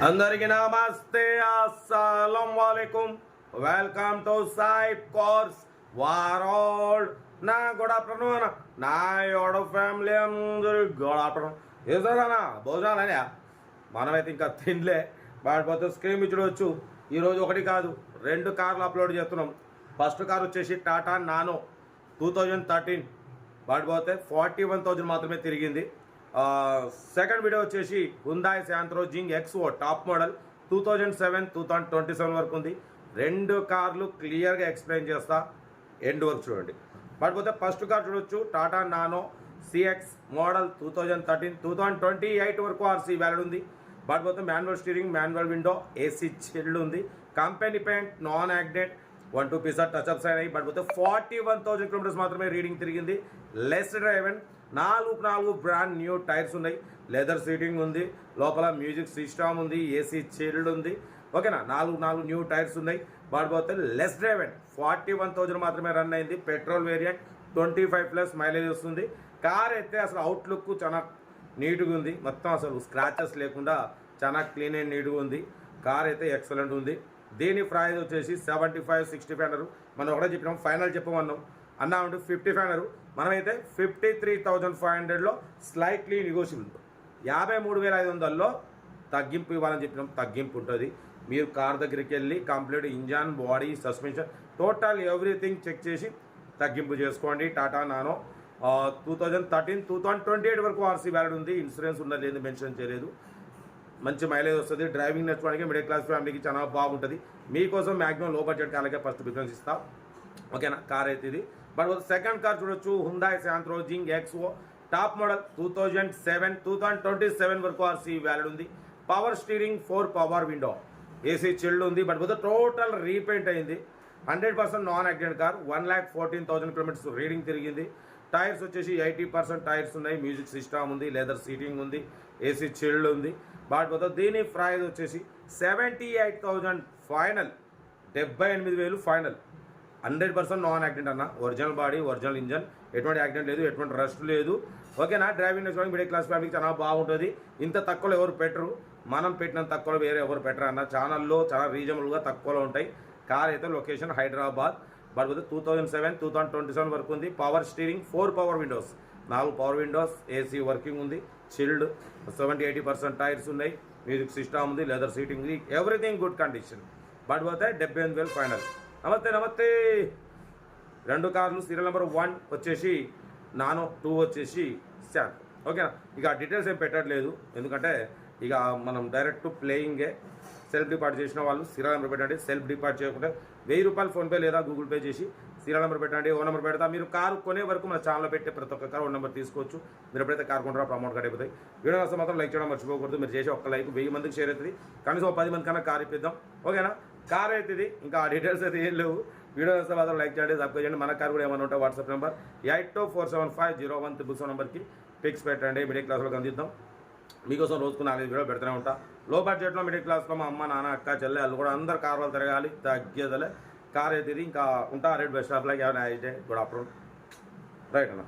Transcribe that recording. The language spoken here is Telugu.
అందరికీ నమస్తే, అస్సలం వాలేకుం. Welcome to Sahib cars world. నా గుడ్ ఆఫ్టర్నూన్, నా యోడ ఫ్యామిలీ అందరూ గుడ్ ఆఫ్టర్నూన్. ఏదోనా భోజనాలనే మనమైతే ఇంకా తినలే. వాడిపోతే స్క్రీన్ చూడవచ్చు. ఈరోజు ఒకటి కాదు 2 కార్లు అప్లోడ్ చేస్తున్నాం. ఫస్ట్ కార్ వచ్చేసి టాటా నానో 2013, వాడిపోతే 41,000 మాత్రమే తిరిగింది. సెకండ్ వీడియో వచ్చేసి హుందాయ్ శాంత్రో జింగ్ ఎక్స్ఓ టాప్ మోడల్ 2007, 2027 వరకు ఉంది. 2 కార్లు క్లియర్గా ఎక్స్ప్లెయిన్ చేస్తా, ఎండ్ వరకు చూడండి. వాటిపోతే ఫస్ట్ కార్ చూడొచ్చు, టాటా నానో సిఎక్స్ మోడల్ 2013, 2028 వరకు ఆర్సీ వ్యాలిడ్ ఉంది. వాటిపోతే manual steering, manual window, AC chilled ఉంది. కంపెనీ పెయింట్, నాన్ యాక్సిడెంట్, 1-2 పీసా టచ్అప్స్ అయినాయి. వాటిపోతే 41,000 కిలోమీటర్స్ మాత్రమే రీడింగ్ తిరిగింది. Less driven, 4 brand new tyres ఉన్నాయి. లెదర్ సీటింగ్ ఉంది, లోపల మ్యూజిక్ సిస్టమ్ ఉంది, ఏసీ చిల్డ్ ఉంది. ఓకేనా, 4 న్యూ టైర్స్ ఉన్నాయి. వాడిపోతే లెస్ డ్రైవెన్ 41,000 మాత్రమే రన్ అయింది. పెట్రోల్ వేరియంట్, 25+ మైలేజ్ వస్తుంది. కార్ అయితే అసలు అవుట్లుక్ చాలా నీట్గా ఉంది. మొత్తం అసలు స్క్రాచెస్ లేకుండా చాలా క్లీన్ అండ్ నీట్గా ఉంది. కార్ అయితే ఎక్సలెంట్ ఉంది. దీని ప్రైస్ వచ్చేసి 75-65 అన్నారు. మనం ఒకటే చెప్పినాం, ఫైనల్ చెప్పమన్నాం అన్నా ఉంటే 55 అన్నారు. మనమైతే 53,500లో స్లైట్లీ నెగోషియబుల్, 53,500లో తగ్గింపు ఇవ్వాలని చెప్పినాం. తగ్గింపు ఉంటుంది. మీరు కార్ దగ్గరికి వెళ్ళి complete engine, body, suspension, total everything check చేసి తగ్గింపు చేసుకోండి. టాటా నానో 2013, 2028 వరకు ఆర్సీ వ్యాలిడ్ ఉంది. ఇన్సూరెన్స్ ఉన్నది లేదు, మెన్షన్ చేయలేదు. మంచి మైలేజ్ వస్తుంది. డ్రైవింగ్ నేర్చుకోవడానికి మిడిల్ క్లాస్ ఫ్యామిలీకి చాలా బాగుంటుంది. మీకోసం మ్యాక్సిమం లో బడ్జెట్ కార్లకే ఫస్ట్ ప్రిఫరెన్స్ ఇస్తాం. ఓకేనా, కార్ అయితే ఇది. బట్ సెకండ్ కార్ చూడొచ్చు, హుందాయ్ శాంత్రో జింగ్ ఎక్స్ఓ టాప్ మోడల్ 2007, 2027 వరకు ఆర్సీ వ్యాలిడ్ ఉంది. Power steering, 4 power window, AC chilled ఉంది. బట్ టోటల్ రీపెయింట్ అయింది. 100% non accident car. 1,14,000 kilometres reading తిరిగింది. టైర్స్ వచ్చేసి 80% టైర్స్ ఉన్నాయి. మ్యూజిక్ సిస్టమ్ ఉంది, లెదర్ సీటింగ్ ఉంది, ఏసీ చిల్డ్ ఉంది. బట్ దీని ప్రైస్ వచ్చేసి 78,000 ఫైనల్, 78,000 ఫైనల్. 100% నాన్ యాక్సిడెంట్ అన్న. ఒరిజినల్ బాడీ, ఒరిజినల్ ఇంజన్, ఎటువంటి యాక్సిడెంట్ లేదు, ఎటువంటి రస్ట్ లేదు. ఓకేనా, డ్రైవింగ్ నేర్చుకోవడానికి మిడిల్ క్లాస్ ఫ్యామిలీకి చాలా బాగుంటుంది. ఇంత తక్కువలో ఎవరు పెట్టరు, మనం పెట్టినంత తక్కువలో వేరే ఎవరు పెట్టరు అన్న. ఛానల్లో చాలా రీజనబుల్గా తక్కువలో ఉంటాయి. కార్ అయితే లొకేషన్ హైదరాబాద్. బట్ 2007, 2027 వరకు ఉంది. Power steering, 4 power Windows, 4 power Windows, AC working ఉంది, చిల్డ్, 70-80% టైర్స్ ఉన్నాయి, మ్యూజిక్ సిస్టమ్ ఉంది, లెదర్ సీటింగ్ ఉంది, everything good condition. But 78,000 final. నమస్తే. 2 కార్లు. సీరియల్ నెంబర్ 1 వచ్చేసి నానో, 2 వచ్చేసి శాంత్. ఓకేనా, ఇక డీటెయిల్స్ ఏం పెట్టట్లేదు, ఎందుకంటే ఇక మనం డైరెక్ట్ ప్లేయింగే. సెల్ఫ్ డిపార్ట్ చేసిన వాళ్ళు సీరియల్ నెంబర్ పెట్టండి. సెల్ఫ్ డిపార్ట్ చేయకుండా 1000 రూపాయలు ఫోన్పే లేదా గూగుల్ పే చేసి సీరియల్ నెంబర్ పెట్టండి. ఓ నెంబర్ పెడతా. మీరు కారు కొనే వరకు మన ఛానల్లో పెట్టే ప్రతి ఒక్క కారు ఓ నెంబర్ తీసుకోవచ్చు. మీరు ఎప్పుడైతే కారు కొంటారో అమౌంట్ కట్ అయిపోతాయి. వీడియో వస్తే మాత్రం లైక్ చేయడం మర్చిపోకూడదు. మీరు చేసే ఒక్క లైక్ 1000 మందికి షేర్ అవుతుంది. కనీసం 10 మంది కన్నా కారు ఇప్పిద్దాం. ఓకేనా, కార్ అవుతుంది. ఇంకా డీటెయిల్స్ అయితే ఏం లేవు. వీడియో వస్తే మాత్రం లైక్ చేయండి, సబ్స్క్రైబ్ చేయండి. మన కారు కూడా ఏమైనా ఉంటే వాట్సాప్ నెంబర్ 8247501377 పిక్స్ పెట్టండి. మిడిల్ క్లాస్లో అందిద్దాం. మీకోసం రోజుకు 4 వీడియో పెడుతూనే ఉంటా. లో బడ్జెట్లో మిడిల్ క్లాస్లో మా అమ్మ, నాన్న, అక్క, చెల్లె వాళ్ళు కూడా అందరు కార్లు తిరగాలి, తగ్గేదలే. కార్ అయితే ఇంకా ఉంటా. రెడ్ బస్ స్టాప్లో. Have nice day, good afternoon. Right అన్న.